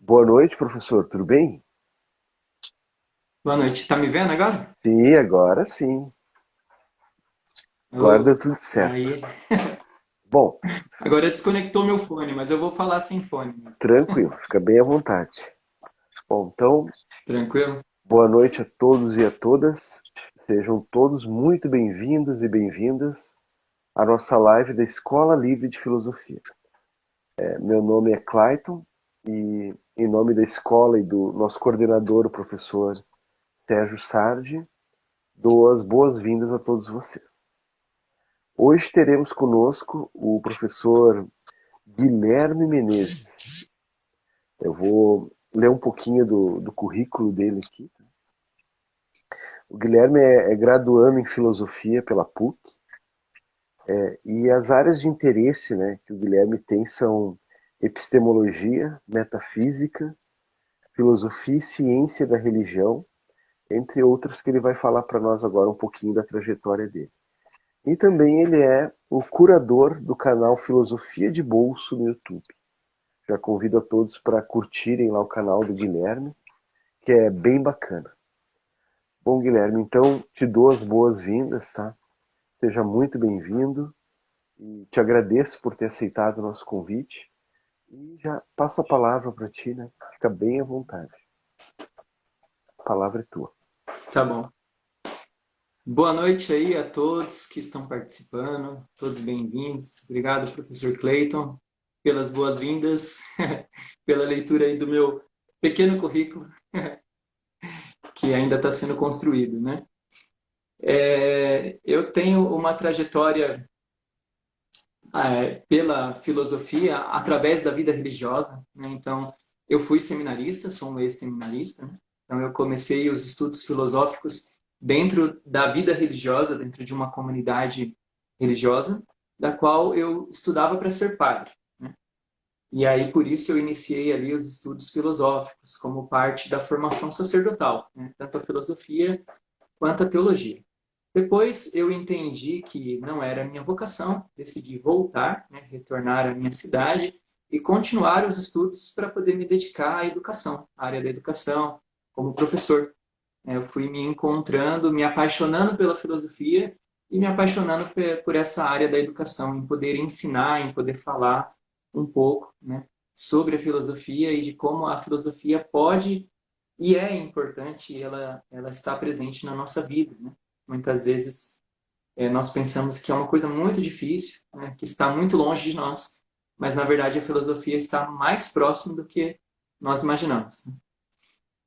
Boa noite, professor. Tudo bem? Boa noite. Tá me vendo agora? Sim, agora sim. Agora deu Oh, tudo certo. aí. Bom, Agora desconectou meu fone, mas eu vou falar sem fone mesmo. tranquilo, fica bem à vontade. Bom, então, Tranquilo? boa noite a todos e a todas. Sejam todos muito bem-vindos e bem-vindas à nossa live da Escola Livre de Filosofia. Meu nome é Clayton e, em nome da escola e do nosso coordenador, o professor Sérgio Sardi, dou as boas-vindas a todos vocês. Hoje teremos conosco o professor Guilherme Menezes. Eu vou ler um pouquinho do currículo dele aqui. O Guilherme é graduando em filosofia pela PUC, e as áreas de interesse, né, que o Guilherme tem são epistemologia, metafísica, filosofia e ciência da religião, entre outras que ele vai falar para nós agora um pouquinho da trajetória dele. E também ele é o curador do canal Filosofia de Bolso no YouTube. Já convido a todos para curtirem lá o canal do Guilherme, que é bem bacana. Bom, Guilherme, então te dou as boas-vindas, tá? Seja muito bem-vindo e te agradeço por ter aceitado o nosso convite. E já passo a palavra para ti, né? Fica bem à vontade. A palavra é tua. Tá bom. Boa noite aí a todos que estão participando, todos bem-vindos. Obrigado, professor Clayton, pelas boas-vindas, pela leitura aí do meu pequeno currículo, que ainda está sendo construído, né? Eu tenho uma trajetória pela filosofia através da vida religiosa, né? Então, eu fui seminarista, sou um ex-seminarista, né? Então, eu comecei os estudos filosóficos dentro da vida religiosa, dentro de uma comunidade religiosa, da qual eu estudava para ser padre, né? E aí, por isso, eu iniciei ali os estudos filosóficos, como parte da formação sacerdotal, né? Tanto a filosofia quanto a teologia. Depois eu entendi que não era a minha vocação, decidi voltar, né, retornar à minha cidade e continuar os estudos para poder me dedicar à educação, à área da educação, como professor. Eu fui me encontrando, me apaixonando pela filosofia e me apaixonando por essa área da educação, em poder ensinar, em poder falar um pouco, né, sobre a filosofia e de como a filosofia pode e é importante, ela está presente na nossa vida, né? Muitas vezes nós pensamos que é uma coisa muito difícil, né? Que está muito longe de nós, mas na verdade a filosofia está mais próximo do que nós imaginamos, né?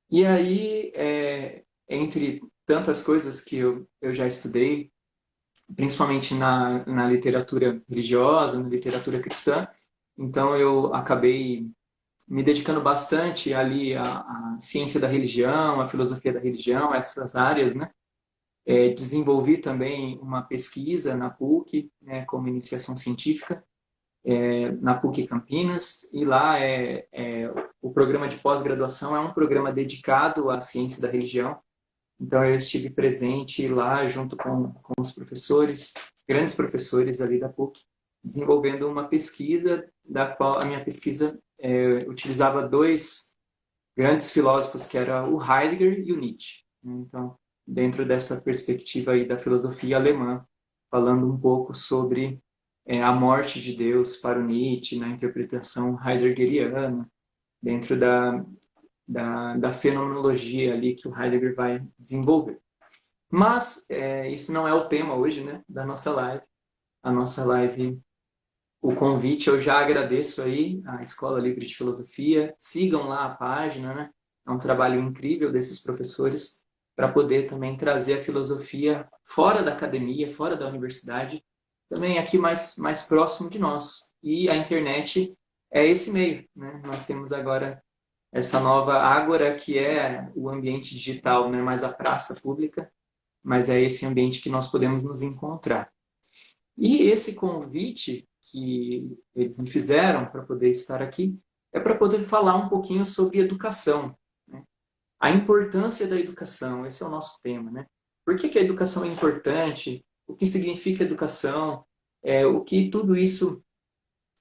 E aí, entre tantas coisas que eu já estudei, principalmente na literatura religiosa, na literatura cristã, então eu acabei me dedicando bastante ali à ciência da religião, à filosofia da religião, essas áreas, né? Desenvolvi também uma pesquisa na PUC, né, como iniciação científica, na PUC Campinas, e lá o programa de pós-graduação é um programa dedicado à ciência da religião. Então eu estive presente lá junto com os professores, grandes professores ali da PUC, desenvolvendo uma pesquisa da qual a minha pesquisa utilizava dois grandes filósofos que era o Heidegger e o Nietzsche. Então, dentro dessa perspectiva aí da filosofia alemã, falando um pouco sobre a morte de Deus para o Nietzsche, na interpretação heideggeriana, dentro da fenomenologia ali que o Heidegger vai desenvolver. Mas isso não é o tema hoje, né, da nossa live. A nossa live, o convite eu já agradeço aí à Escola Livre de Filosofia. Sigam lá a página, né? É um trabalho incrível desses professores para poder também trazer a filosofia fora da academia, fora da universidade, também aqui mais próximo de nós. E a internet é esse meio, né? Nós temos agora essa nova ágora que é o ambiente digital, né? Mais a praça pública, mas é esse ambiente que nós podemos nos encontrar. E esse convite que eles me fizeram para poder estar aqui é para poder falar um pouquinho sobre educação, né? A importância da educação, esse é o nosso tema, né? Por que que a educação é importante? O que significa educação? O que tudo isso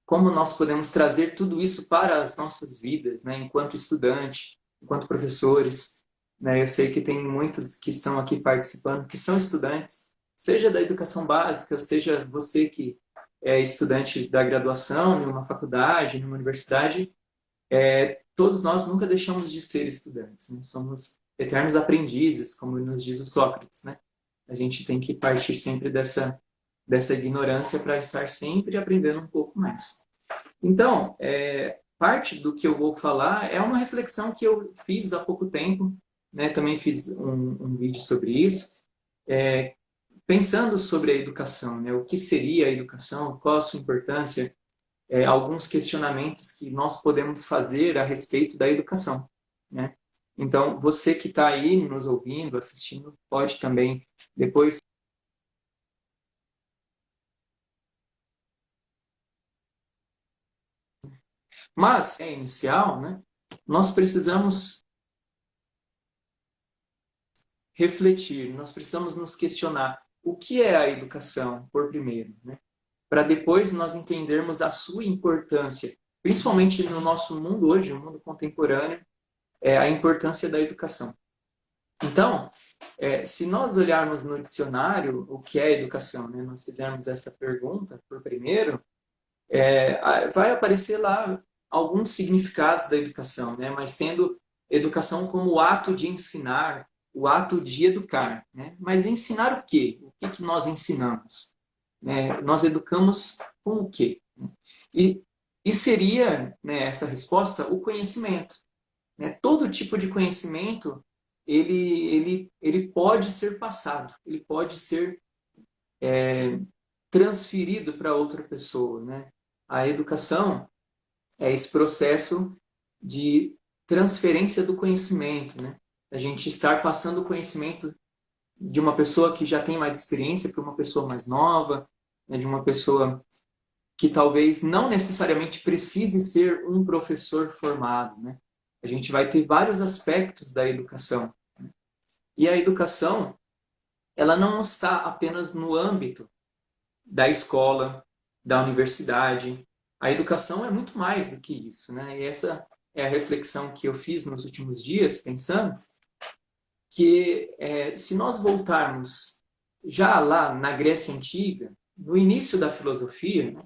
como nós podemos trazer tudo isso para as nossas vidas, né? Enquanto estudante, enquanto professores, né? Eu sei que tem muitos que estão aqui participando que são estudantes, seja da educação básica, seja você que é estudante da graduação, em uma faculdade, numa universidade, todos nós nunca deixamos de ser estudantes, né? Somos eternos aprendizes, como nos diz o Sócrates, né? A gente tem que partir sempre dessa ignorância para estar sempre aprendendo um pouco mais. Então, parte do que eu vou falar é uma reflexão que eu fiz há pouco tempo, né? Também fiz um vídeo sobre isso, pensando sobre a educação, né? O que seria a educação, qual a sua importância, alguns questionamentos que nós podemos fazer a respeito da educação, né? Então, você que está aí nos ouvindo, assistindo, pode também depois. Mas, inicial, né? Nós precisamos refletir, nós precisamos nos questionar o que é a educação, por primeiro, né? Para depois nós entendermos a sua importância, principalmente no nosso mundo hoje, o mundo contemporâneo, a importância da educação. Então, se nós olharmos no dicionário o que é educação, né, nós fizermos essa pergunta por primeiro, vai aparecer lá alguns significados da educação, né, mas sendo educação como o ato de ensinar, o ato de educar. Né? Mas ensinar o quê? O que nós ensinamos? Nós educamos com o quê? E seria, né, essa resposta o conhecimento. Né? Todo tipo de conhecimento ele pode ser passado, ele pode ser transferido para outra pessoa. Né? A educação é esse processo de transferência do conhecimento, né? A gente estar passando o conhecimento de uma pessoa que já tem mais experiência para uma pessoa mais nova, né? De uma pessoa que talvez não necessariamente precise ser um professor formado, né? A gente vai ter vários aspectos da educação. Né? E a educação, ela não está apenas no âmbito da escola, da universidade. A educação é muito mais do que isso, né? E essa é a reflexão que eu fiz nos últimos dias, pensando que se nós voltarmos já lá na Grécia Antiga, no início da filosofia, né,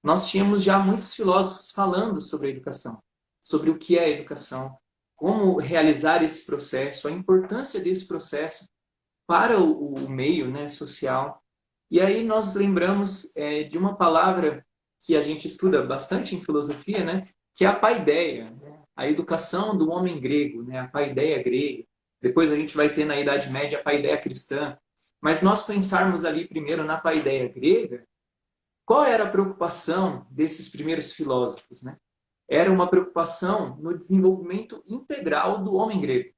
nós tínhamos já muitos filósofos falando sobre a educação, sobre o que é a educação, como realizar esse processo, a importância desse processo para o meio, né, social. E aí nós lembramos de uma palavra que a gente estuda bastante em filosofia, né, que é a paideia, né, a educação do homem grego, né, a paideia grega. Depois a gente vai ter na Idade Média a paideia cristã. Mas nós pensarmos ali primeiro na paideia grega, qual era a preocupação desses primeiros filósofos? Né? Era uma preocupação no desenvolvimento integral do homem grego.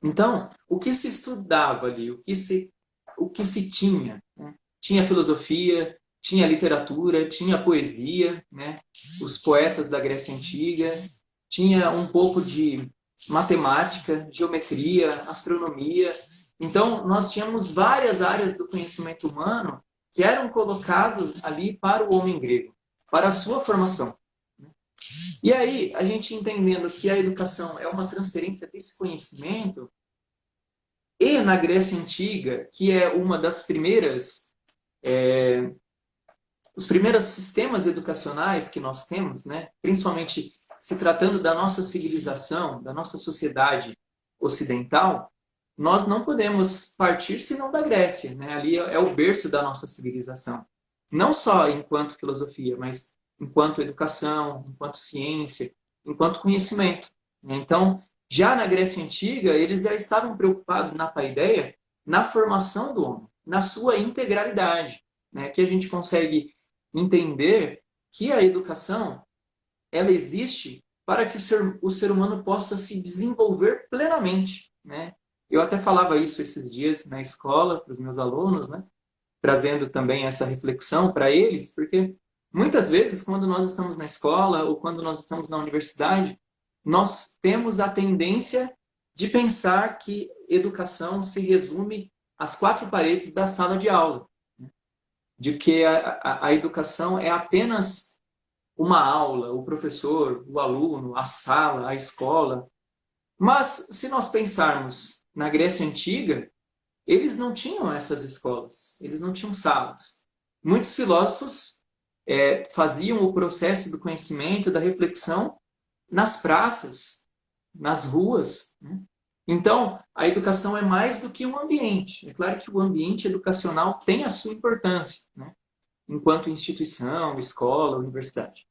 Então, o que se estudava ali, o que se tinha? Né? Tinha filosofia, tinha literatura, tinha poesia, né? Os poetas da Grécia Antiga, tinha um pouco de matemática, geometria, astronomia. Então, nós tínhamos várias áreas do conhecimento humano que eram colocados ali para o homem grego, para a sua formação. E aí, a gente entendendo que a educação é uma transferência desse conhecimento, e na Grécia Antiga, que é uma das primeiras, os primeiros sistemas educacionais que nós temos, né, principalmente se tratando da nossa civilização, da nossa sociedade ocidental, nós não podemos partir senão da Grécia. Né? Ali é o berço da nossa civilização. Não só enquanto filosofia, mas enquanto educação, enquanto ciência, enquanto conhecimento. Então, já na Grécia Antiga, eles já estavam preocupados na paideia, na formação do homem, na sua integralidade. Né? Que a gente consegue entender que a educação ela existe para que o ser humano possa se desenvolver plenamente. Né? Eu até falava isso esses dias na escola para os meus alunos, né? Trazendo também essa reflexão para eles, porque muitas vezes, quando nós estamos na escola ou quando nós estamos na universidade, nós temos a tendência de pensar que educação se resume às quatro paredes da sala de aula. Né? De que a educação é apenas uma aula, o professor, o aluno, a sala, a escola. Mas, se nós pensarmos na Grécia Antiga, eles não tinham essas escolas, eles não tinham salas. Muitos filósofos faziam o processo do conhecimento, da reflexão, nas praças, nas ruas, né? Então, a educação é mais do que um ambiente. É claro que o ambiente educacional tem a sua importância, né? Enquanto instituição, escola, universidade.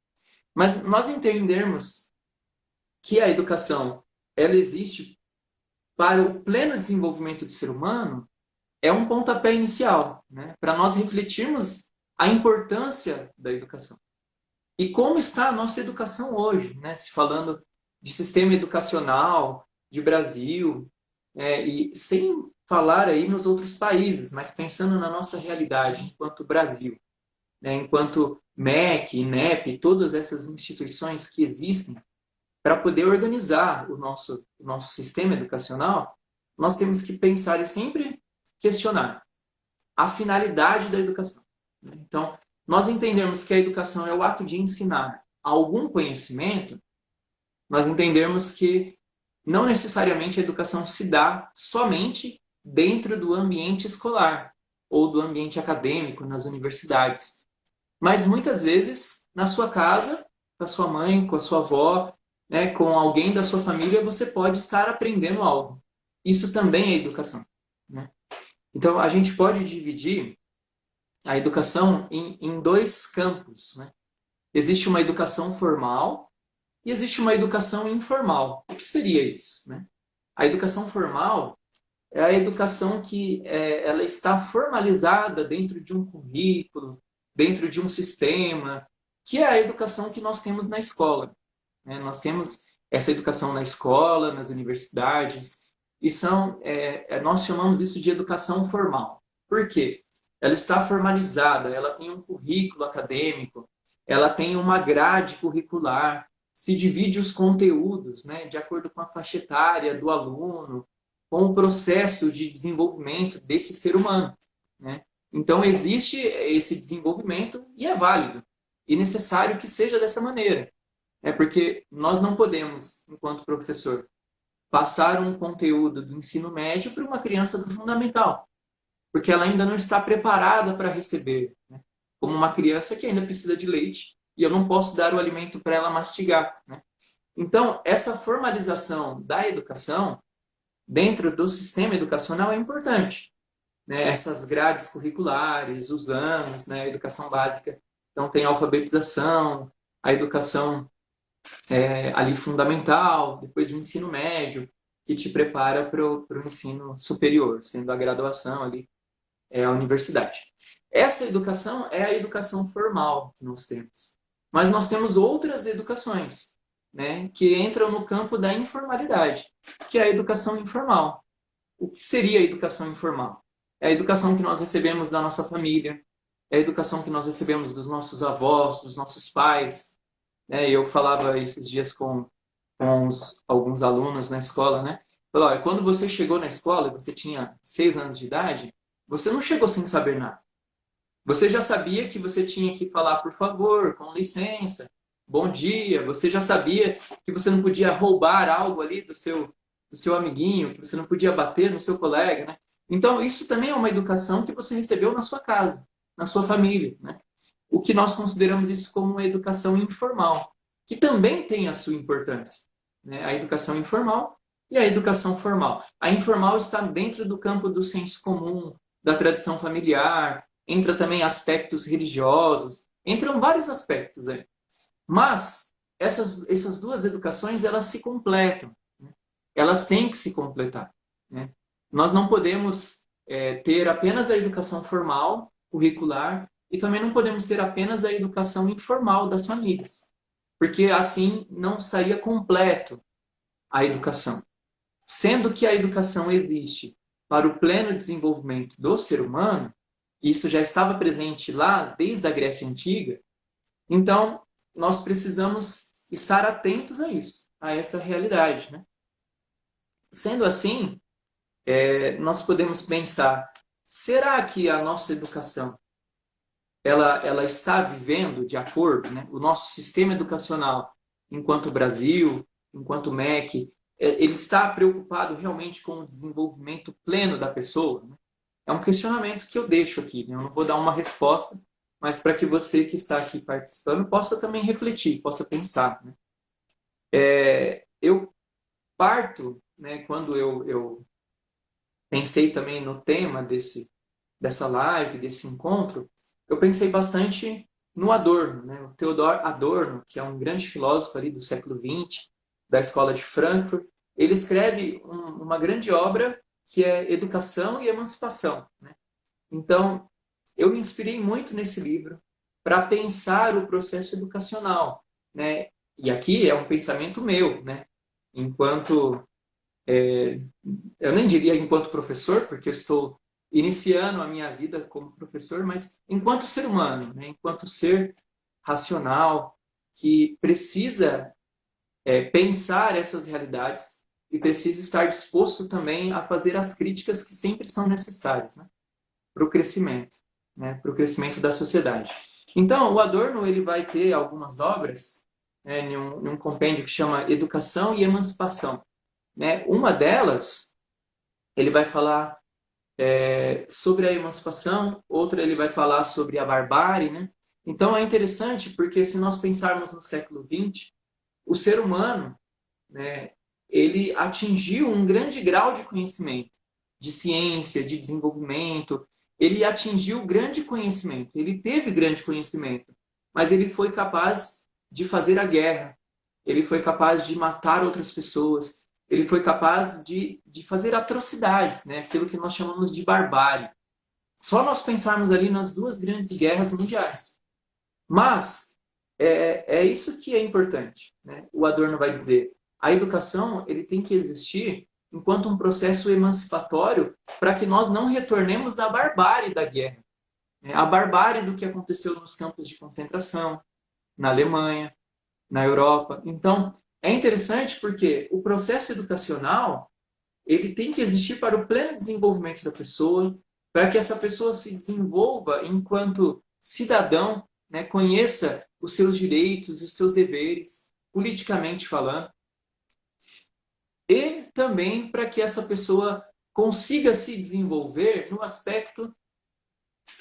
Mas nós entendermos que a educação ela existe para o pleno desenvolvimento do ser humano é um pontapé inicial, né? Para nós refletirmos a importância da educação. E como está a nossa educação hoje, né? Se falando de sistema educacional, de Brasil, e sem falar aí nos outros países, mas pensando na nossa realidade enquanto Brasil, né? Enquanto MEC, INEP, todas essas instituições que existem para poder organizar o nosso sistema educacional, nós temos que pensar e sempre questionar a finalidade da educação. Então, nós entendemos que a educação é o ato de ensinar algum conhecimento, nós entendemos que não necessariamente a educação se dá somente dentro do ambiente escolar ou do ambiente acadêmico nas universidades, mas muitas vezes na sua casa, com a sua mãe, com a sua avó, né, com alguém da sua família, você pode estar aprendendo algo. Isso também é educação, né? Então, a gente pode dividir a educação em dois campos, né? Existe uma educação formal e existe uma educação informal. O que seria isso, né? A educação formal é a educação que ela está formalizada dentro de um currículo, dentro de um sistema, que é a educação que nós temos na escola, né? Nós temos essa educação na escola, nas universidades, e nós chamamos isso de educação formal. Por quê? Ela está formalizada, ela tem um currículo acadêmico, ela tem uma grade curricular, se divide os conteúdos, né, de acordo com a faixa etária do aluno, com o processo de desenvolvimento desse ser humano, né? Então, existe esse desenvolvimento e é válido e necessário que seja dessa maneira. É porque nós não podemos, enquanto professor, passar um conteúdo do ensino médio para uma criança do fundamental, porque ela ainda não está preparada para receber, né? Como uma criança que ainda precisa de leite e eu não posso dar o alimento para ela mastigar, né? Então, essa formalização da educação dentro do sistema educacional é importante, né? Essas grades curriculares, os anos, né? A educação básica, então tem a alfabetização, a educação ali fundamental, depois o ensino médio, que te prepara para o ensino superior, sendo a graduação ali, a universidade. Essa educação é a educação formal que nós temos. Mas nós temos outras educações, né, que entram no campo da informalidade, que é a educação informal. O que seria a educação informal? É a educação que nós recebemos da nossa família, é a educação que nós recebemos dos nossos avós, dos nossos pais, né? Eu falava esses dias com alguns alunos na escola, né? Falei, olha, quando você chegou na escola, você tinha 6 anos de idade, você não chegou sem saber nada. Você já sabia que você tinha que falar por favor, com licença, bom dia. Você já sabia que você não podia roubar algo ali do seu amiguinho, que você não podia bater no seu colega, né? Então, isso também é uma educação que você recebeu na sua casa, na sua família, né? O que nós consideramos isso como uma educação informal, que também tem a sua importância, né? A educação informal e a educação formal. A informal está dentro do campo do senso comum, da tradição familiar, entra também aspectos religiosos, entram vários aspectos aí. Mas essas duas educações, elas se completam, né? Elas têm que se completar, né? Nós não podemos ter apenas a educação formal, curricular, e também não podemos ter apenas a educação informal das famílias, porque assim não estaria completo a educação. Sendo que a educação existe para o pleno desenvolvimento do ser humano, isso já estava presente lá desde a Grécia Antiga, então nós precisamos estar atentos a isso, a essa realidade, né? Sendo assim, nós podemos pensar, será que a nossa educação ela está vivendo de acordo, né? O nosso sistema educacional, enquanto Brasil, enquanto MEC, ele está preocupado realmente com o desenvolvimento pleno da pessoa, né? É um questionamento que eu deixo aqui, né? Eu não vou dar uma resposta, mas para que você que está aqui participando possa também refletir, possa pensar, né? Eu parto, né, quando eu pensei também no tema dessa live, desse encontro, eu pensei bastante no Adorno, né? O Theodor Adorno, que é um grande filósofo ali do século XX, da Escola de Frankfurt, ele escreve uma grande obra que é Educação e Emancipação, né? Então, eu me inspirei muito nesse livro para pensar o processo educacional, né? E aqui é um pensamento meu, né? Enquanto eu nem diria enquanto professor, porque eu estou iniciando a minha vida como professor, mas enquanto ser humano, né? Enquanto ser racional, que precisa pensar essas realidades e precisa estar disposto também a fazer as críticas que sempre são necessárias, né? Para o crescimento, né? Para o crescimento da sociedade. Então, o Adorno ele vai ter algumas obras, né, em um compêndio que chama Educação e Emancipação, né? Uma delas, ele vai falar sobre a emancipação, outra ele vai falar sobre a barbárie, né? Então é interessante porque se nós pensarmos no século XX, o ser humano, né, ele atingiu um grande grau de conhecimento, de ciência, de desenvolvimento, ele atingiu grande conhecimento, ele teve grande conhecimento, mas ele foi capaz de fazer a guerra, ele foi capaz de matar outras pessoas, ele foi capaz de fazer atrocidades, né? Aquilo que nós chamamos de barbárie. Só nós pensarmos ali nas duas grandes guerras mundiais. Mas é isso que é importante, né? O Adorno vai dizer, a educação ele tem que existir enquanto um processo emancipatório para que nós não retornemos à barbárie da guerra, né? A barbárie do que aconteceu nos campos de concentração, na Alemanha, na Europa. Então, é interessante porque o processo educacional ele tem que existir para o pleno desenvolvimento da pessoa, para que essa pessoa se desenvolva enquanto cidadão, né, conheça os seus direitos e os seus deveres, politicamente falando, e também para que essa pessoa consiga se desenvolver no aspecto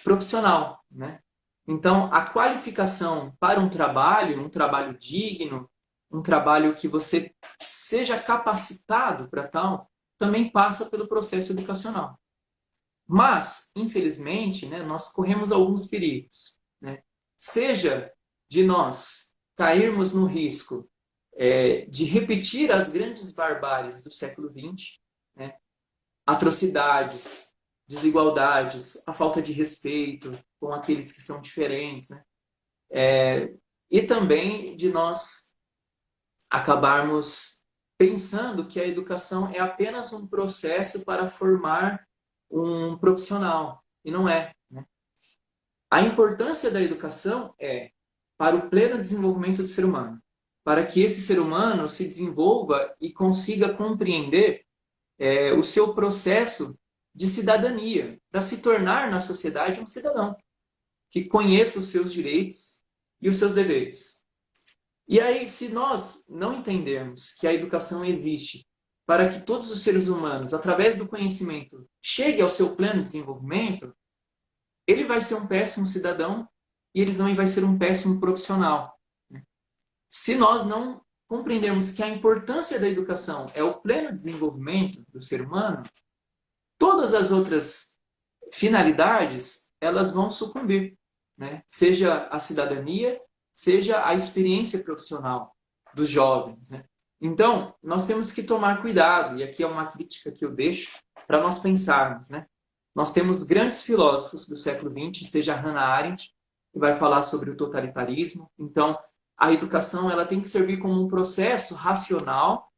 profissional, né? Então, a qualificação para um trabalho digno, um trabalho que você seja capacitado para tal, também passa pelo processo educacional. Mas, infelizmente, né, nós corremos alguns perigos, né? Seja de nós cairmos no risco de repetir as grandes barbáries do século XX, né? Atrocidades, desigualdades, a falta de respeito com aqueles que são diferentes, né? E também de nós acabarmos pensando que a educação é apenas um processo para formar um profissional, e não é, né? A importância da educação é para o pleno desenvolvimento do ser humano, para que esse ser humano se desenvolva e consiga compreender o seu processo de cidadania, para se tornar na sociedade um cidadão, que conheça os seus direitos e os seus deveres. E aí, se nós não entendermos que a educação existe para que todos os seres humanos, através do conhecimento, cheguem ao seu pleno desenvolvimento, ele vai ser um péssimo cidadão e ele também vai ser um péssimo profissional. Se nós não compreendermos que a importância da educação é o pleno desenvolvimento do ser humano, todas as outras finalidades elas vão sucumbir, né? Seja a cidadania, seja a experiência profissional dos jovens, né? Então, nós temos que tomar cuidado, e aqui é uma crítica que eu deixo para nós pensarmos, né? Nós temos grandes filósofos do século XX, seja Hannah Arendt, que vai falar sobre o totalitarismo. Então, a educação ela tem que servir como um processo racional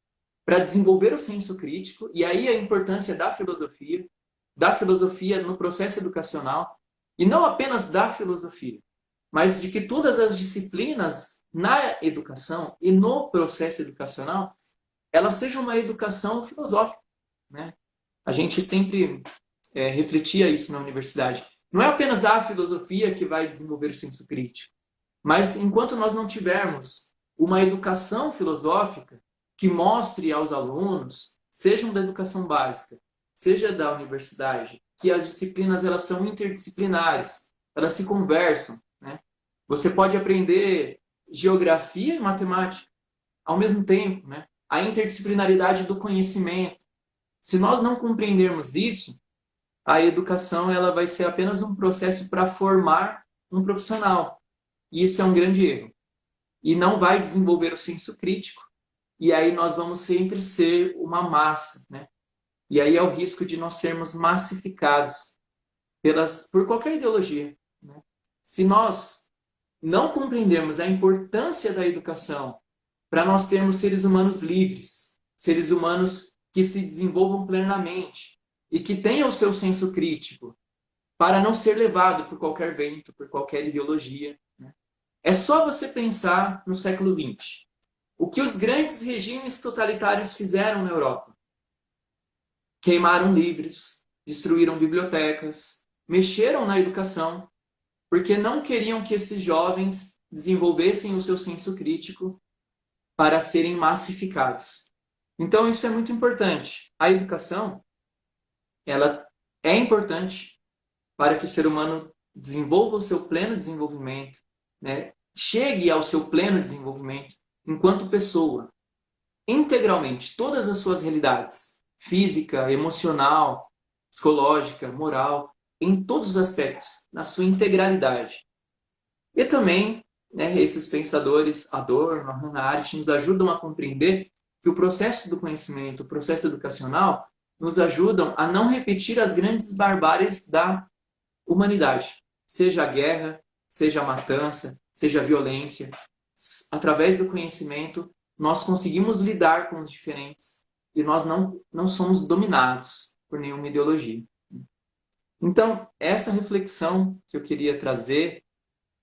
para desenvolver o senso crítico, e aí a importância da filosofia no processo educacional, e não apenas da filosofia, mas de que todas as disciplinas na educação e no processo educacional, elas sejam uma educação filosófica, né? A gente sempre refletia isso na universidade. Não é apenas a filosofia que vai desenvolver o senso crítico, mas enquanto nós não tivermos uma educação filosófica que mostre aos alunos, sejam da educação básica, seja da universidade, que as disciplinas elas são interdisciplinares, elas se conversam, né? Você pode aprender geografia e matemática ao mesmo tempo, né? A interdisciplinaridade do conhecimento. Se nós não compreendermos isso, a educação ela vai ser apenas um processo para formar um profissional. E isso é um grande erro. E não vai desenvolver o senso crítico. E aí nós vamos sempre ser uma massa, né? E aí é o risco de nós sermos massificados por qualquer ideologia, né? Se nós não compreendermos a importância da educação para nós termos seres humanos livres, seres humanos que se desenvolvam plenamente e que tenham o seu senso crítico, para não ser levado por qualquer vento, por qualquer ideologia, né? É só você pensar no século XX. O que os grandes regimes totalitários fizeram na Europa? Queimaram livros, destruíram bibliotecas, mexeram na educação, porque não queriam que esses jovens desenvolvessem o seu senso crítico para serem massificados. Então, isso é muito importante. A educação, ela é importante para que o ser humano desenvolva o seu pleno desenvolvimento, né? Chegue ao seu pleno desenvolvimento enquanto pessoa, integralmente, todas as suas realidades, física, emocional, psicológica, moral, em todos os aspectos, na sua integralidade. E também, né, esses pensadores, Adorno, Hannah Arendt, nos ajudam a compreender que o processo do conhecimento, o processo educacional, nos ajudam a não repetir as grandes barbáries da humanidade, seja a guerra, seja a matança, seja a violência. Através do conhecimento, nós conseguimos lidar com os diferentes e nós não somos dominados por nenhuma ideologia. Então, essa reflexão que eu queria trazer,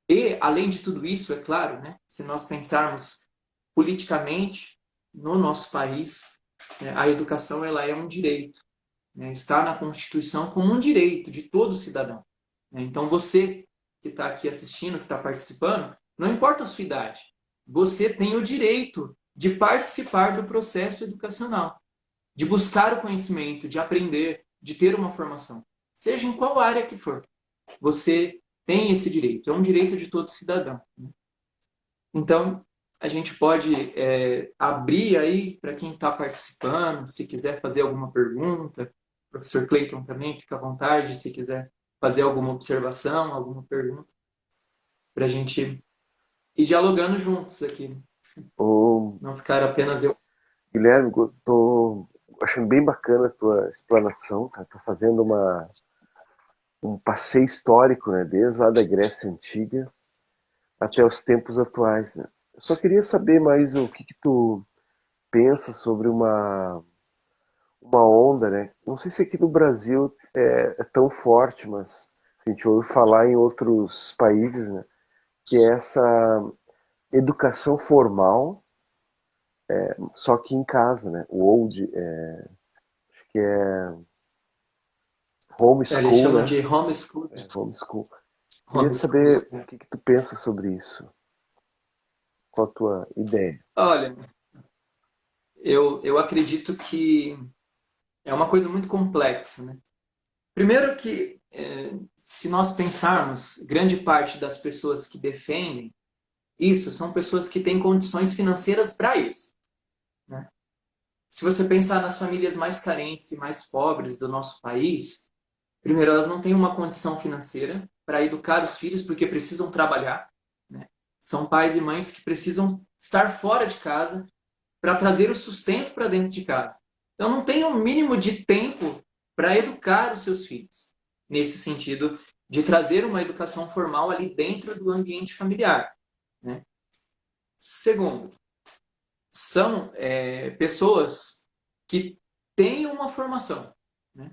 e além de tudo isso, é claro, né, se nós pensarmos politicamente no nosso país, né, a educação ela é um direito, né, está na Constituição como um direito de todo cidadão. Então, você que está aqui assistindo, que está participando, não importa a sua idade, você tem o direito de participar do processo educacional, de buscar o conhecimento, de aprender, de ter uma formação, seja em qual área que for. Você tem esse direito, é um direito de todo cidadão. Então, a gente pode abrir aí para quem está participando, se quiser fazer alguma pergunta. O professor Clayton também, fica à vontade, se quiser fazer alguma observação, alguma pergunta, para a gente ir dialogando juntos aqui. Ô, Não ficar apenas eu. Guilherme, tô achando bem bacana a tua explanação, tá? Tô fazendo um passeio histórico, né? Desde lá da Grécia Antiga até os tempos atuais, né? Eu só queria saber mais o que tu pensa sobre uma onda, né? Não sei se aqui no Brasil é tão forte, mas a gente ouve falar em outros países, né? Que é essa educação formal, só que em casa, né? O old, acho que é Eles homeschool, chamam né? de homeschool. Homeschool. Queria Homeschool. saber o que tu pensa sobre isso. Qual a tua ideia? Olha, eu acredito que é uma coisa muito complexa, né? Primeiro que, se nós pensarmos, grande parte das pessoas que defendem isso são pessoas que têm condições financeiras para isso, né? Se você pensar nas famílias mais carentes e mais pobres do nosso país, primeiro, elas não têm uma condição financeira para educar os filhos porque precisam trabalhar, né? São pais e mães que precisam estar fora de casa para trazer o sustento para dentro de casa. Então, não tem um mínimo de tempo para educar os seus filhos, nesse sentido de trazer uma educação formal ali dentro do ambiente familiar, né? Segundo, são pessoas que têm uma formação, né?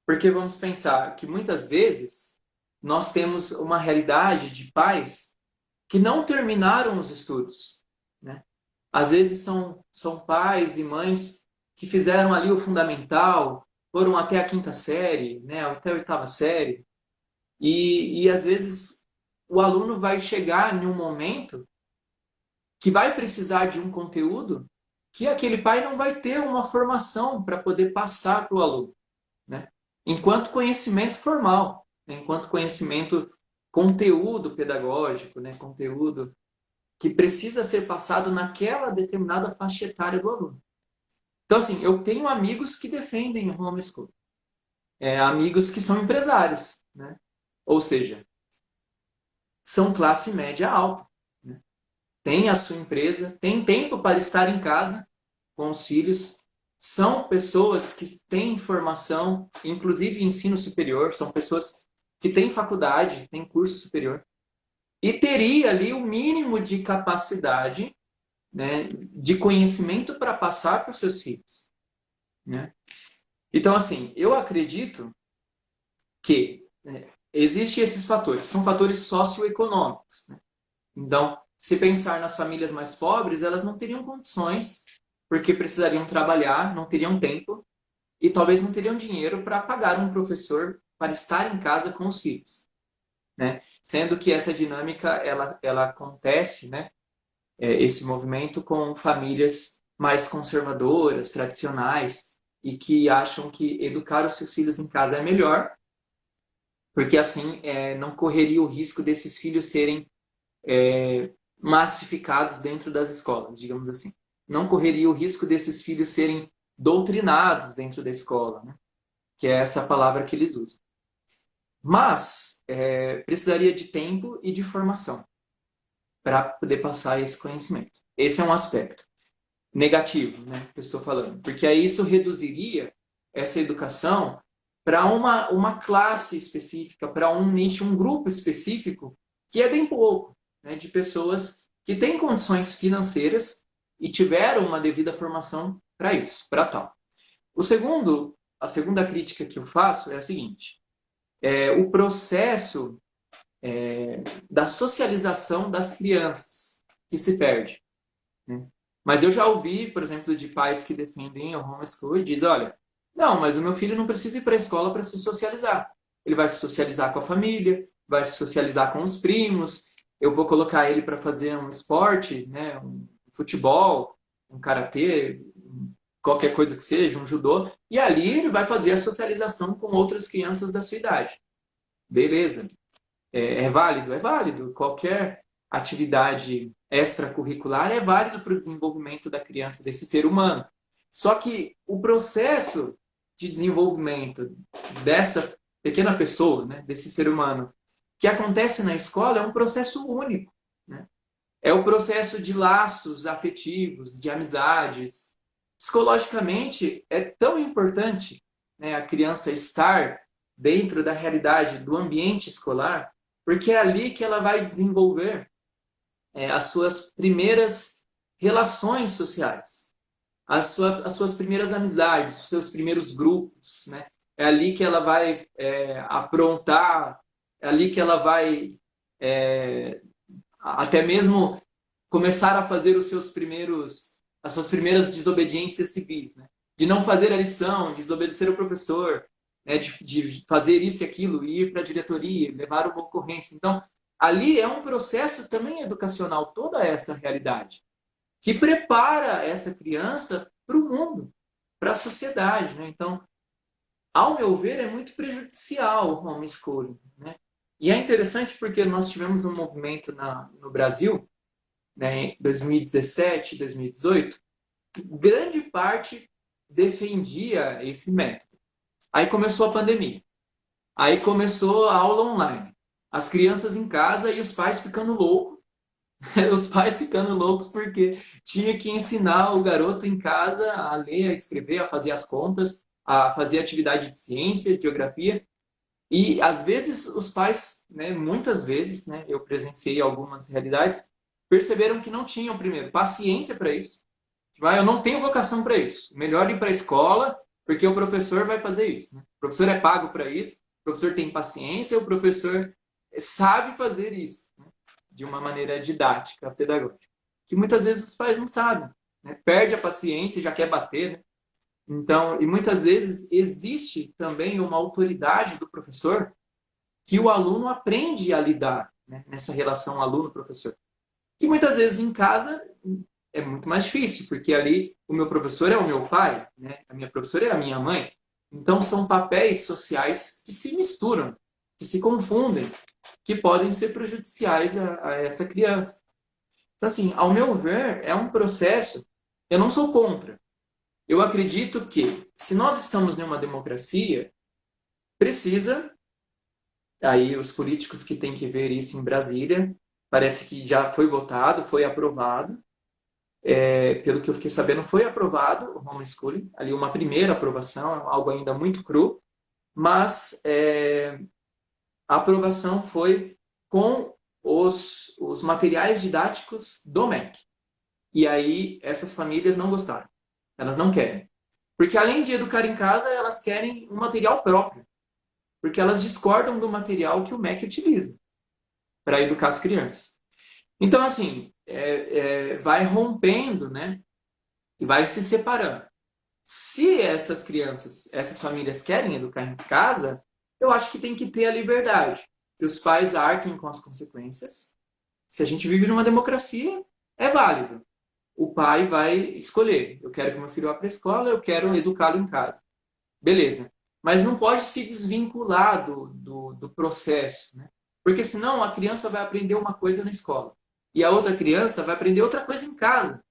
Porque vamos pensar que muitas vezes nós temos uma realidade de pais que não terminaram os estudos, né? Às vezes são pais e mães que fizeram ali o fundamental, foram até a quinta série, né, até a oitava série, E às vezes o aluno vai chegar em um momento que vai precisar de um conteúdo que aquele pai não vai ter uma formação para poder passar para o aluno, né? Enquanto conhecimento formal, né? Enquanto conhecimento, conteúdo pedagógico, né? Conteúdo que precisa ser passado naquela determinada faixa etária do aluno. Então, assim, eu tenho amigos que defendem o homeschool, amigos que são empresários, né? Ou seja, são classe média alta, né? Tem a sua empresa, tem tempo para estar em casa com os filhos, são pessoas que têm formação, inclusive ensino superior, são pessoas que têm faculdade, têm curso superior, e teria ali o mínimo de capacidade, né, de conhecimento para passar para os seus filhos, né? Então, assim, eu acredito que, né, existem esses fatores, são fatores socioeconômicos, né? Então, se pensar nas famílias mais pobres, elas não teriam condições, porque precisariam trabalhar, não teriam tempo, e talvez não teriam dinheiro para pagar um professor para estar em casa com os filhos, né? Sendo que essa dinâmica, ela acontece, né? Esse movimento com famílias mais conservadoras, tradicionais, e que acham que educar os seus filhos em casa é melhor, porque assim não correria o risco desses filhos serem massificados dentro das escolas, digamos assim. Não correria o risco desses filhos serem doutrinados dentro da escola, né? Que é essa palavra que eles usam. Mas precisaria de tempo e de formação para poder passar esse conhecimento. Esse é um aspecto negativo, né, que eu estou falando, porque aí isso reduziria essa educação para uma classe específica, para um nicho, um grupo específico, que é bem pouco, né, de pessoas que têm condições financeiras e tiveram uma devida formação para isso, para tal. A segunda crítica que eu faço é a seguinte: o processo da socialização das crianças que se perde, né? Mas eu já ouvi, por exemplo, de pais que defendem o homeschool e dizem, olha, não, mas o meu filho não precisa ir para a escola para se socializar. Ele vai se socializar com a família, vai se socializar com os primos, eu vou colocar ele para fazer um esporte, né, um futebol, um karatê, qualquer coisa que seja, um judô, e ali ele vai fazer a socialização com outras crianças da sua idade. Beleza. É válido? É válido. Qualquer atividade extracurricular é válido para o desenvolvimento da criança, desse ser humano. Só que o processo de desenvolvimento dessa pequena pessoa, né, desse ser humano, que acontece na escola, é um processo único, né? É o processo de laços afetivos, de amizades. Psicologicamente, é tão importante, né, a criança estar dentro da realidade do ambiente escolar, porque é ali que ela vai desenvolver as suas primeiras relações sociais, as suas primeiras amizades, os seus primeiros grupos, né? É ali que ela vai aprontar, é ali que ela vai até mesmo começar a fazer as suas primeiras desobediências civis, né? De não fazer a lição, de desobedecer o professor, né? De fazer isso e aquilo, ir para a diretoria, levar uma ocorrência. Então, ali é um processo também educacional, toda essa realidade, que prepara essa criança para o mundo, para a sociedade, né? Então, ao meu ver, é muito prejudicial o homeschooling, né? E é interessante porque nós tivemos um movimento no Brasil, né, em 2017, 2018, grande parte defendia esse método. Aí começou a pandemia. Aí começou a aula online. As crianças em casa e os pais ficando loucos. Os pais ficando loucos porque tinha que ensinar o garoto em casa a ler, a escrever, a fazer as contas, a fazer atividade de ciência, de geografia. E às vezes os pais, né, muitas vezes, né, eu presenciei algumas realidades, perceberam que não tinham, primeiro, paciência para isso. Tipo, eu não tenho vocação para isso. Melhor ir para a escola, porque o professor vai fazer isso, né? O professor é pago para isso, o professor tem paciência, o professor sabe fazer isso, né? De uma maneira didática, pedagógica. Que muitas vezes os pais não sabem, né? Perde a paciência, já quer bater, né? Então, e muitas vezes existe também uma autoridade do professor que o aluno aprende a lidar, né, nessa relação aluno-professor. Que muitas vezes em casa é muito mais difícil, porque ali o meu professor é o meu pai, né, a minha professora é a minha mãe. Então são papéis sociais que se misturam, que se confundem, que podem ser prejudiciais a essa criança. Então, assim, ao meu ver, é um processo. Eu não sou contra. Eu acredito que, se nós estamos em uma democracia, precisa. Aí, os políticos que têm que ver isso em Brasília, parece que já foi votado, foi aprovado. Pelo que eu fiquei sabendo, foi aprovado o homeschooling. Ali, uma primeira aprovação, algo ainda muito cru, mas a aprovação foi com os materiais didáticos do MEC. E aí, essas famílias não gostaram. Elas não querem. Porque além de educar em casa, elas querem um material próprio. Porque elas discordam do material que o MEC utiliza para educar as crianças. Então, assim, vai rompendo, né? E vai se separando. Se essas crianças, essas famílias querem educar em casa, eu acho que tem que ter a liberdade. Que os pais arquem com as consequências. Se a gente vive numa democracia, é válido. O pai vai escolher. Eu quero que meu filho vá para a escola, eu quero educá-lo em casa. Beleza. Mas não pode se desvincular do processo, né? Porque senão a criança vai aprender uma coisa na escola e a outra criança vai aprender outra coisa em casa,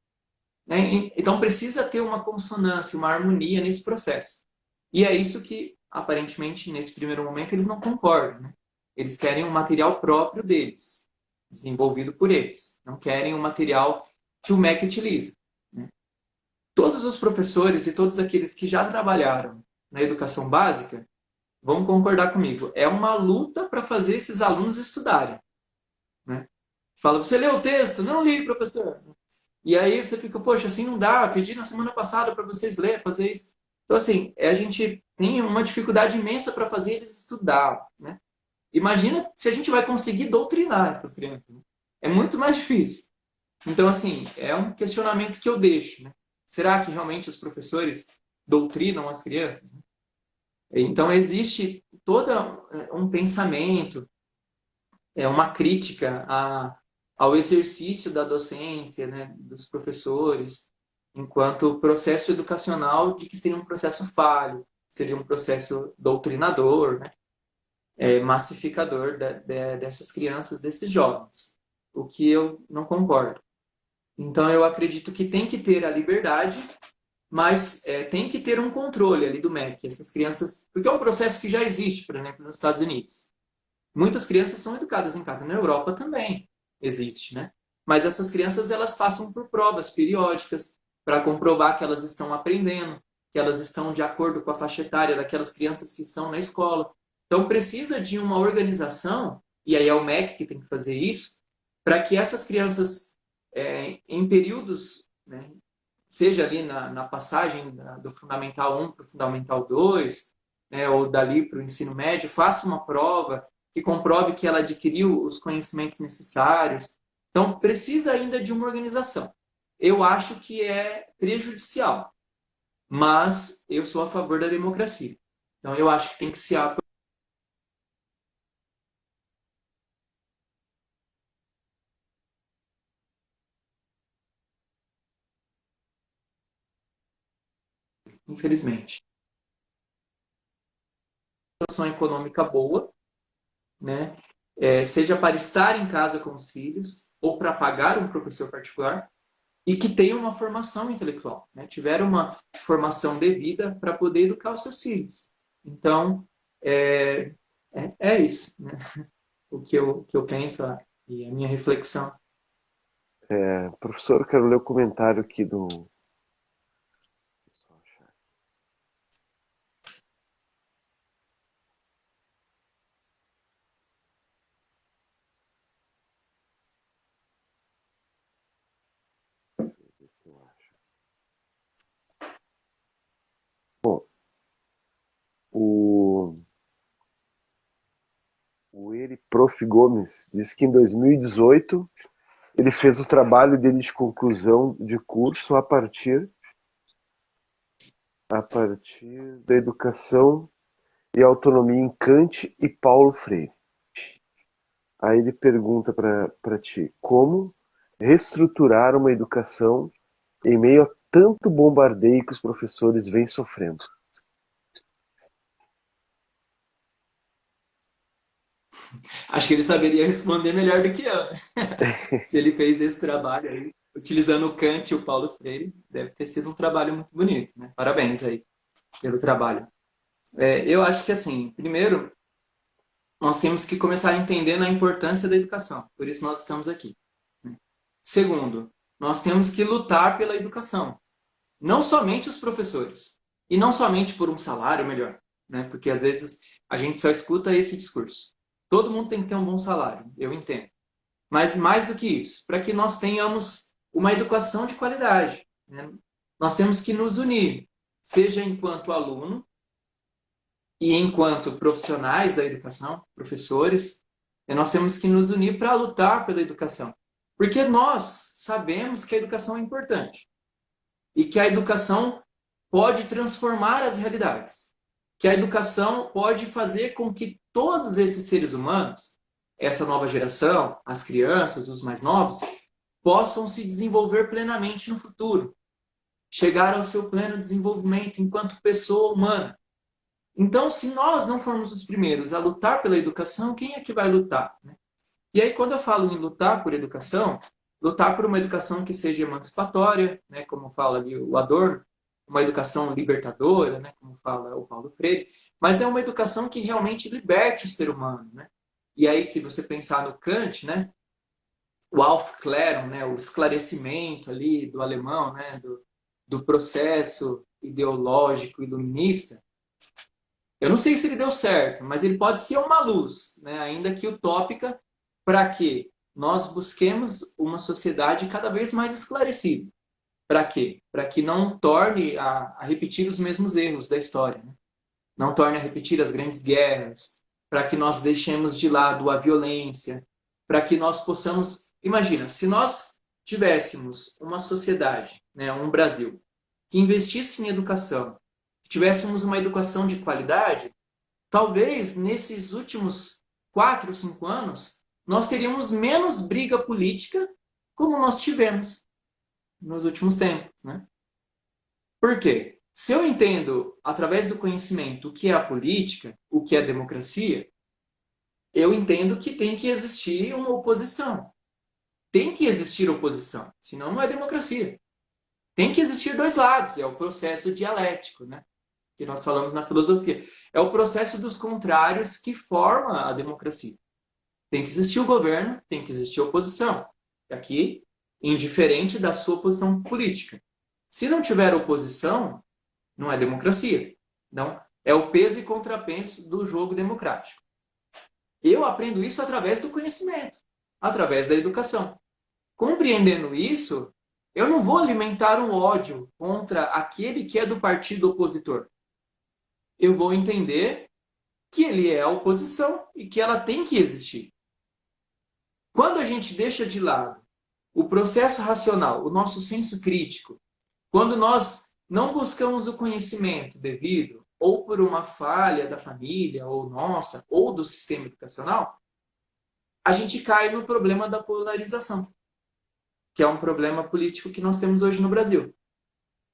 né? Então precisa ter uma consonância, uma harmonia nesse processo. E é isso que, aparentemente, nesse primeiro momento, eles não concordam, né? Eles querem um material próprio deles, desenvolvido por eles. Não querem um material que o MEC utiliza, né? Todos os professores e todos aqueles que já trabalharam na educação básica vão concordar comigo. É uma luta para fazer esses alunos estudarem, né? Fala, você leu o texto? Não li, professor. E aí você fica, poxa, assim não dá, pedi na semana passada para vocês lerem, fazer isso. Então, assim, a gente tem uma dificuldade imensa para fazer eles estudar, né? Imagina se a gente vai conseguir doutrinar essas crianças, né? É muito mais difícil. Então, assim, é um questionamento que eu deixo, né? Será que realmente os professores doutrinam as crianças? Então, existe todo um pensamento, uma crítica ao exercício da docência, né, dos professores, enquanto processo educacional de que seria um processo falho, seria um processo doutrinador, né, massificador dessas crianças, desses jovens, o que eu não concordo. Então, eu acredito que tem que ter a liberdade, mas tem que ter um controle ali do MEC. Essas crianças, porque é um processo que já existe, por exemplo, nos Estados Unidos. Muitas crianças são educadas em casa. Na Europa também existe, né? Mas essas crianças, elas passam por provas periódicas para comprovar que elas estão aprendendo, que elas estão de acordo com a faixa etária daquelas crianças que estão na escola. Então, precisa de uma organização, e aí é o MEC que tem que fazer isso, para que essas crianças, em períodos, né, seja ali na passagem do Fundamental 1 para o Fundamental 2, né, ou dali para o ensino médio, faça uma prova que comprove que ela adquiriu os conhecimentos necessários. Então, precisa ainda de uma organização. Eu acho que é prejudicial, mas eu sou a favor da democracia. Então, eu acho que tem que se aprovar, infelizmente. Uma situação econômica boa, né? Seja para estar em casa com os filhos ou para pagar um professor particular, e que tenham uma formação intelectual, né? Tiveram uma formação devida para poder educar os seus filhos. Então, é, é isso, né? O que eu penso e a minha reflexão. Professor, eu quero ler o comentário aqui do. Bom, o Prof. Gomes diz que em 2018 ele fez o trabalho dele de conclusão de curso a partir da educação e autonomia em Kant e Paulo Freire. Aí ele pergunta para ti, como reestruturar uma educação em meio a tanto bombardeio que os professores vêm sofrendo? Acho que ele saberia responder melhor do que eu, né? Se ele fez esse trabalho aí, utilizando o Kant e o Paulo Freire, deve ter sido um trabalho muito bonito, né? Parabéns aí pelo trabalho. Eu acho que, assim, primeiro, nós temos que começar entendendo a importância da educação. Por isso nós estamos aqui, né? Segundo, nós temos que lutar pela educação. Não somente os professores. E não somente por um salário melhor, né? Porque às vezes a gente só escuta esse discurso. Todo mundo tem que ter um bom salário, eu entendo. Mas mais do que isso, para que nós tenhamos uma educação de qualidade, né? Nós temos que nos unir, seja enquanto aluno e enquanto profissionais da educação, professores, nós temos que nos unir para lutar pela educação. Porque nós sabemos que a educação é importante e que a educação pode transformar as realidades, que a educação pode fazer com que todos esses seres humanos, essa nova geração, as crianças, os mais novos, possam se desenvolver plenamente no futuro, chegar ao seu pleno desenvolvimento enquanto pessoa humana. Então, se nós não formos os primeiros a lutar pela educação, quem é que vai lutar, né? E aí, quando eu falo em lutar por educação, lutar por uma educação que seja emancipatória, né, como fala ali o Adorno, uma educação libertadora, né, como fala o Paulo Freire, mas é uma educação que realmente liberte o ser humano, né? E aí, se você pensar no Kant, né, o Aufklärung, né, o esclarecimento ali do alemão, né, do processo ideológico iluminista, eu não sei se ele deu certo, mas ele pode ser uma luz, né, ainda que utópica, para que nós busquemos uma sociedade cada vez mais esclarecida. Para quê? Para que não torne a repetir os mesmos erros da história, né? Não torne a repetir as grandes guerras, para que nós deixemos de lado a violência, para que nós possamos... Imagina, se nós tivéssemos uma sociedade, né, um Brasil, que investisse em educação, que tivéssemos uma educação de qualidade, talvez nesses últimos 4, 5 anos, nós teríamos menos briga política como nós tivemos nos últimos tempos, né? Por quê? Se eu entendo, através do conhecimento, o que é a política, o que é a democracia, eu entendo que tem que existir uma oposição. Tem que existir oposição, senão não é democracia. Tem que existir dois lados, é o processo dialético, né? Que nós falamos na filosofia. É o processo dos contrários que forma a democracia. Tem que existir o governo, tem que existir a oposição. Aqui, indiferente da sua posição política. Se não tiver oposição, não é democracia. Não, é o peso e contrapeso do jogo democrático. Eu aprendo isso através do conhecimento, através da educação. Compreendendo isso, eu não vou alimentar um ódio contra aquele que é do partido opositor. Eu vou entender que ele é a oposição e que ela tem que existir. Quando a gente deixa de lado o processo racional, o nosso senso crítico, quando nós não buscamos o conhecimento devido, ou por uma falha da família, ou nossa, ou do sistema educacional, a gente cai no problema da polarização, que é um problema político que nós temos hoje no Brasil.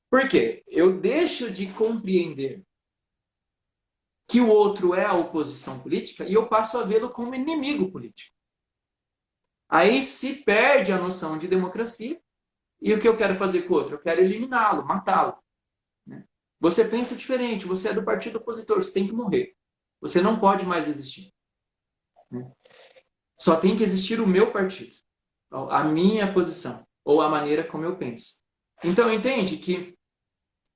Por quê? Eu deixo de compreender que o outro é a oposição política e eu passo a vê-lo como inimigo político. Aí se perde a noção de democracia e o que eu quero fazer com o outro? Eu quero eliminá-lo, matá-lo. Né? Você pensa diferente, você é do partido opositor, você tem que morrer. Você não pode mais existir. Né? Só tem que existir o meu partido, a minha posição, ou a maneira como eu penso. Então, entende que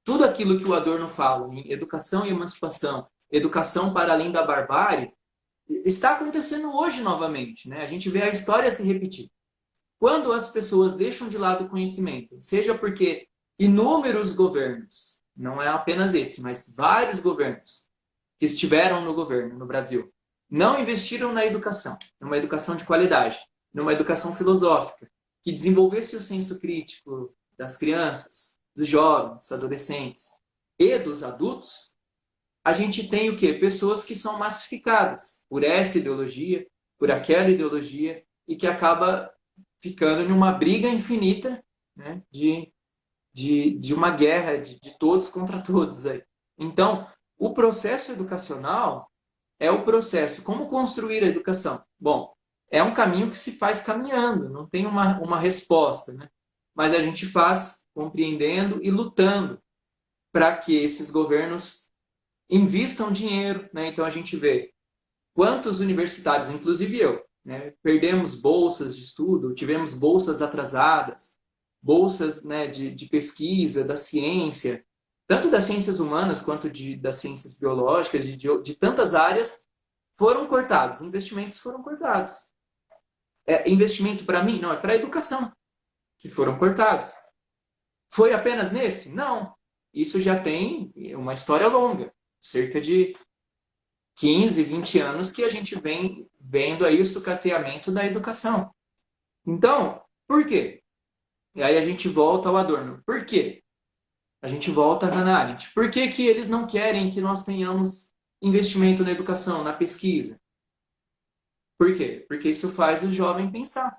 tudo aquilo que o Adorno fala em educação e emancipação, educação para além da barbárie, está acontecendo hoje novamente. Né? A gente vê a história se repetir. Quando as pessoas deixam de lado o conhecimento, seja porque inúmeros governos, não é apenas esse, mas vários governos que estiveram no governo no Brasil, não investiram na educação, numa educação de qualidade, numa educação filosófica, que desenvolvesse o senso crítico das crianças, dos jovens, adolescentes e dos adultos, a gente tem o quê? Pessoas que são massificadas por essa ideologia, por aquela ideologia e que acaba ficando em uma briga infinita, né, de uma guerra de todos contra todos. Aí. Então, o processo educacional é o processo. Como construir a educação? Bom, é um caminho que se faz caminhando, não tem uma resposta, né? Mas a gente faz compreendendo e lutando para que esses governos invistam dinheiro, né? Então a gente vê quantos universitários, inclusive eu, né, perdemos bolsas de estudo, tivemos bolsas atrasadas, bolsas, né, de pesquisa, da ciência, tanto das ciências humanas quanto das ciências biológicas, de tantas áreas, foram cortados, investimentos foram cortados. É investimento para mim? Não, é para a educação, que foram cortados. Foi apenas nesse? Não. Isso já tem uma história longa, cerca de 15, 20 anos que a gente vem vendo aí o sucateamento da educação. Então, por quê? E aí a gente volta ao Adorno. Por quê? A gente volta a Hannah Arendt. Por que que eles não querem que nós tenhamos investimento na educação, na pesquisa? Por quê? Porque isso faz o jovem pensar.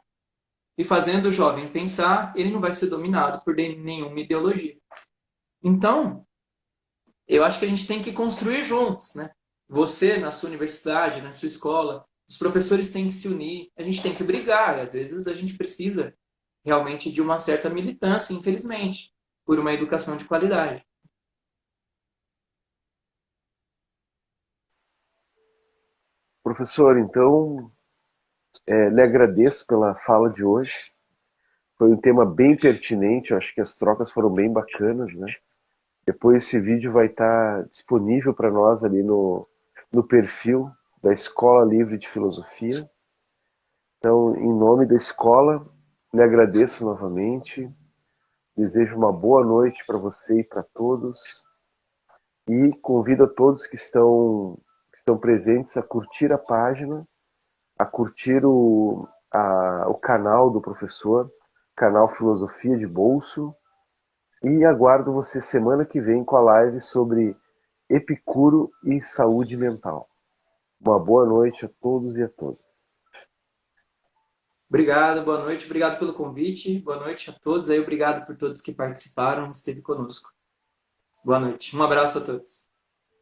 E fazendo o jovem pensar, ele não vai ser dominado por nenhuma ideologia. Então, eu acho que a gente tem que construir juntos, né? Você na sua universidade, na sua escola, os professores têm que se unir, a gente tem que brigar. Às vezes a gente precisa realmente de uma certa militância, infelizmente, por uma educação de qualidade. Professor, então, lhe agradeço pela fala de hoje. Foi um tema bem pertinente, eu acho que as trocas foram bem bacanas, né? Depois esse vídeo vai estar disponível para nós ali no perfil da Escola Livre de Filosofia. Então, em nome da escola, lhe agradeço novamente. Desejo uma boa noite para você e para todos. E convido a todos que estão presentes a curtir a página, a curtir o canal do professor, canal Filosofia de Bolso. E aguardo você semana que vem com a live sobre Epicuro e saúde mental. Uma boa noite a todos e a todas. Obrigado, boa noite, obrigado pelo convite, boa noite a todos, aí obrigado por todos que participaram, esteve conosco. Boa noite, um abraço a todos.